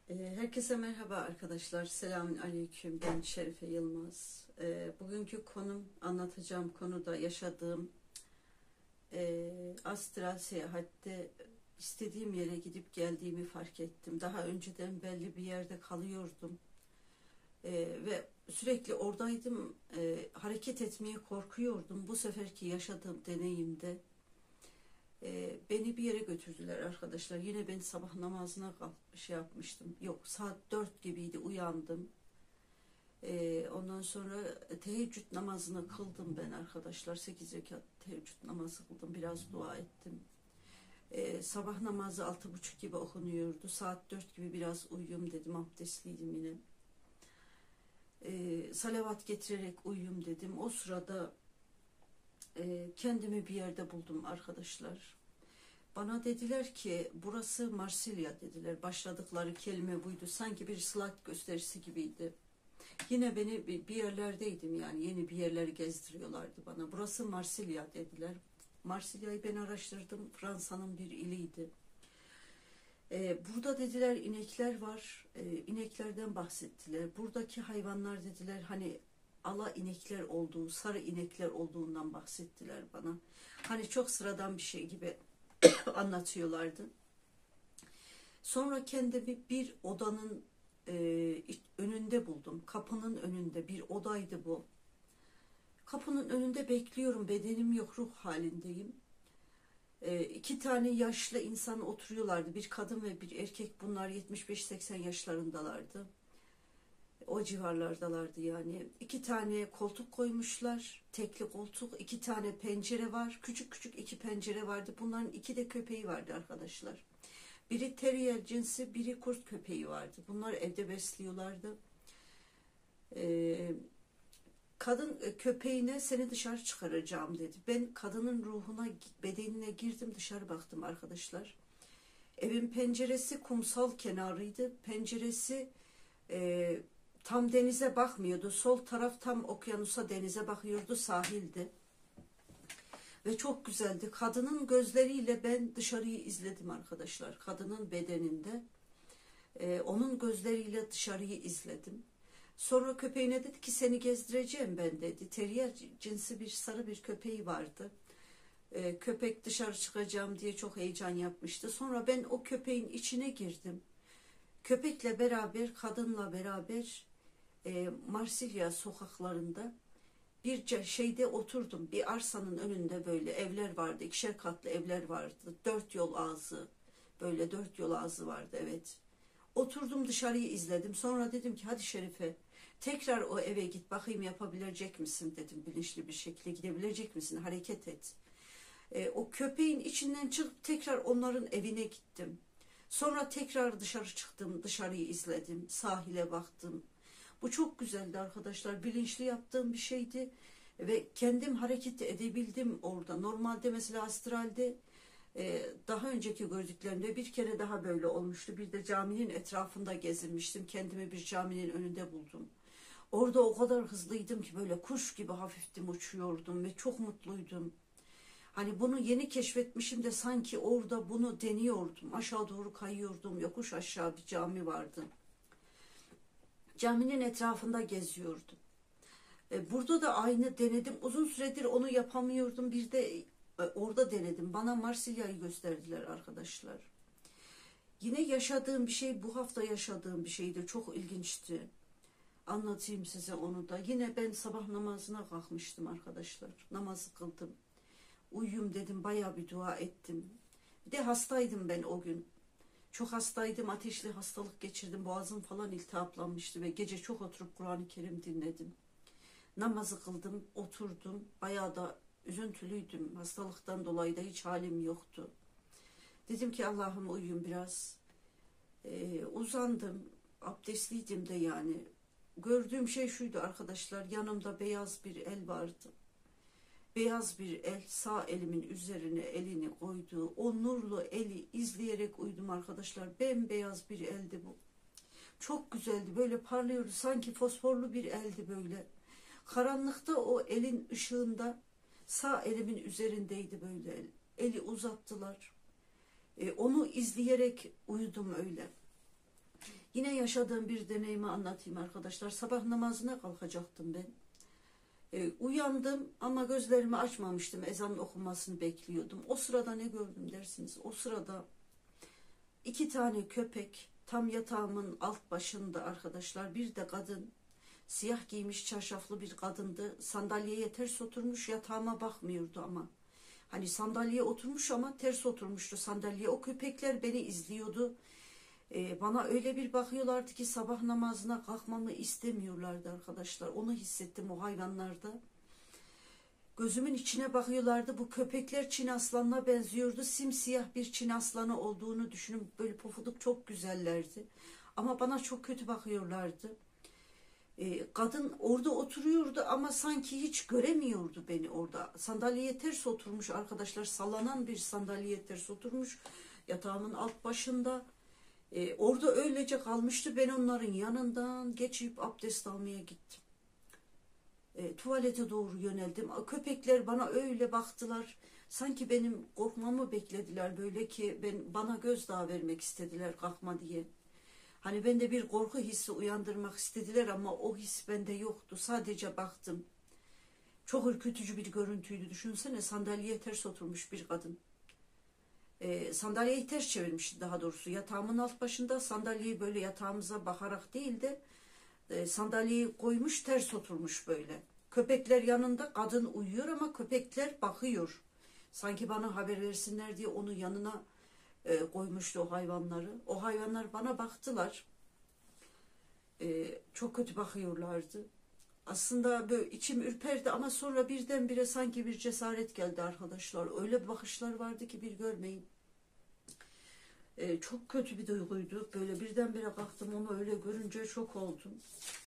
Herkese merhaba arkadaşlar. Selamün aleyküm. Ben Şerife Yılmaz. Bugünkü anlatacağım konuda yaşadığım astral seyahatte istediğim yere gidip geldiğimi fark ettim. Daha önceden belli bir yerde kalıyordum. Ve sürekli oradaydım. Hareket etmeye korkuyordum. Bu seferki yaşadığım deneyimde beni bir yere götürdüler arkadaşlar. Yine ben sabah namazına yapmıştım. Yok, saat 4 gibiydi, uyandım. Ondan sonra teheccüd namazını kıldım ben arkadaşlar. 8 rekat teheccüd namazı kıldım. Biraz dua ettim. Sabah namazı 6:30 gibi okunuyordu. Saat 4 gibi biraz uyuyayım dedim. Abdestliydim yine. Salavat getirerek uyuyayım dedim. O sırada kendimi bir yerde buldum arkadaşlar. Bana dediler ki burası Marsilya dediler. Başladıkları kelime buydu. Sanki bir slide gösterisi gibiydi. Yine beni bir yerlerdeydim, yani yeni bir yerleri gezdiriyorlardı bana. Burası Marsilya dediler. Marsilya'yı ben araştırdım. Fransa'nın bir iliydi. Burada dediler inekler var. İneklerden bahsettiler. Buradaki hayvanlar dediler hani ala inekler olduğu, sarı inekler olduğundan bahsettiler bana. Hani çok sıradan bir şey gibi anlatıyorlardı. Sonra kendimi bir odanın önünde buldum. Kapının önünde bir odaydı bu. Kapının önünde bekliyorum. Bedenim yok, ruh halindeyim. İki tane yaşlı insan oturuyorlardı. Bir kadın ve bir erkek. Bunlar 75-80 yaşlarındalardı. O civarlardalardı yani. İki tane koltuk koymuşlar. Tekli koltuk. İki tane pencere var. Küçük küçük iki pencere vardı. Bunların iki de köpeği vardı arkadaşlar. Biri terrier cinsi, biri kurt köpeği vardı. Bunlar evde besliyorlardı. Kadın köpeğine seni dışarı çıkaracağım dedi. Ben kadının ruhuna, bedenine girdim, dışarı baktım arkadaşlar. Evin penceresi kumsal kenarıydı. Penceresi tam denize bakmıyordu. Sol taraf tam okyanusa, denize bakıyordu, sahildi. Ve çok güzeldi. Kadının gözleriyle ben dışarıyı izledim arkadaşlar. Kadının bedeninde. Onun gözleriyle dışarıyı izledim. Sonra köpeğine dedi ki seni gezdireceğim ben dedi. Terrier cinsi bir sarı bir köpeği vardı. Köpek dışarı çıkacağım diye çok heyecan yapmıştı. Sonra ben o köpeğin içine girdim. Köpekle beraber, kadınla beraber Marsilya sokaklarında bir şeyde oturdum. Bir arsanın önünde böyle evler vardı. 2'şer katlı evler vardı. 4 yol ağzı. Böyle 4 yol ağzı vardı, evet. Oturdum, dışarıyı izledim. Sonra dedim ki hadi Şerife tekrar o eve git bakayım, yapabilecek misin dedim, bilinçli bir şekilde gidebilecek misin, hareket et. O köpeğin içinden çıkıp tekrar onların evine gittim. Sonra tekrar dışarı çıktım, dışarıyı izledim, sahile baktım. Bu çok güzeldi arkadaşlar, bilinçli yaptığım bir şeydi ve kendim hareket edebildim orada. Normalde mesela astralde daha önceki gördüklerimde bir kere daha böyle olmuştu. Bir de caminin etrafında gezinmiştim. Kendimi bir caminin önünde buldum. Orada o kadar hızlıydım ki böyle kuş gibi hafiftim, uçuyordum ve çok mutluydum. Hani bunu yeni keşfetmişim de sanki orada bunu deniyordum. Aşağı doğru kayıyordum. Yokuş aşağı bir cami vardı. Caminin etrafında geziyordum. Burada da aynı denedim. Uzun süredir onu yapamıyordum. Bir de orada denedim. Bana Marsilya'yı gösterdiler arkadaşlar. Yine yaşadığım bir şey, bu hafta yaşadığım bir şeydi. Çok ilginçti. Anlatayım size onu da. Yine ben sabah namazına kalkmıştım arkadaşlar. Namazı kıldım. Uyuyayım dedim. Bayağı bir dua ettim. Bir de hastaydım ben o gün. Çok hastaydım. Ateşli hastalık geçirdim. Boğazım falan iltihaplanmıştı ve gece çok oturup Kur'an-ı Kerim dinledim. Namazı kıldım, oturdum. Bayağı da üzüntülüydüm. Hastalıktan dolayı da hiç halim yoktu. Dedim ki Allah'ım uyuyayım biraz. Uzandım. Abdestliydim de yani. Gördüğüm şey şuydu arkadaşlar. Yanımda beyaz bir el vardı. Beyaz bir el sağ elimin üzerine elini koydu. O nurlu eli izleyerek uyudum arkadaşlar. Bembeyaz bir eldi bu. Çok güzeldi. Böyle parlıyordu. Sanki fosforlu bir eldi böyle. Karanlıkta o elin ışığında sağ elimin üzerindeydi böyle. Eli uzattılar. Onu izleyerek uyudum öyle. Yine yaşadığım bir deneyimi anlatayım arkadaşlar. Sabah namazına kalkacaktım ben. Uyandım ama gözlerimi açmamıştım. Ezanın okunmasını bekliyordum. O sırada ne gördüm dersiniz? O sırada 2 tane köpek tam yatağımın alt başında arkadaşlar. Bir de kadın, siyah giymiş çarşaflı bir kadındı. Sandalyeye ters oturmuş, yatağıma bakmıyordu ama. Hani sandalyeye oturmuş ama ters oturmuştu sandalye. O köpekler beni izliyordu. Bana öyle bir bakıyorlardı ki sabah namazına kalkmamı istemiyorlardı arkadaşlar. Onu hissettim o hayvanlarda. Gözümün içine bakıyorlardı. Bu köpekler Çin aslanına benziyordu. Simsiyah bir Çin aslanı olduğunu düşünün. Böyle pofuduk çok güzellerdi. Ama bana çok kötü bakıyorlardı. Kadın orada oturuyordu ama sanki hiç göremiyordu beni orada. Sandalyeye ters oturmuş arkadaşlar. Sallanan bir sandalyeye ters oturmuş. Yatağımın alt başında. Orada öylece kalmıştı. Ben onların yanından geçip abdest almaya gittim. Tuvalete doğru yöneldim. Köpekler bana öyle baktılar. Sanki benim korkmamı beklediler. Böyle ki bana gözdağı vermek istediler kalkma diye. Hani bende bir korku hissi uyandırmak istediler ama o his bende yoktu. Sadece baktım. Çok ürkütücü bir görüntüydü. Düşünsene sandalyeye ters oturmuş bir kadın. Sandalyeyi ters çevirmişti daha doğrusu. Yatağımın alt başında sandalyeyi böyle yatağımıza bakarak değil de sandalyeyi koymuş ters oturmuş böyle. Köpekler yanında, kadın uyuyor ama köpekler bakıyor. Sanki bana haber versinler diye onu yanına koymuştu o hayvanları. O hayvanlar bana baktılar. Çok kötü bakıyorlardı. Aslında böyle içim ürperdi ama sonra birdenbire sanki bir cesaret geldi arkadaşlar. Öyle bir bakışlar vardı ki bir görmeyin. Çok kötü bir duyguydu. Böyle birdenbire kalktım onu öyle görünce şok oldum.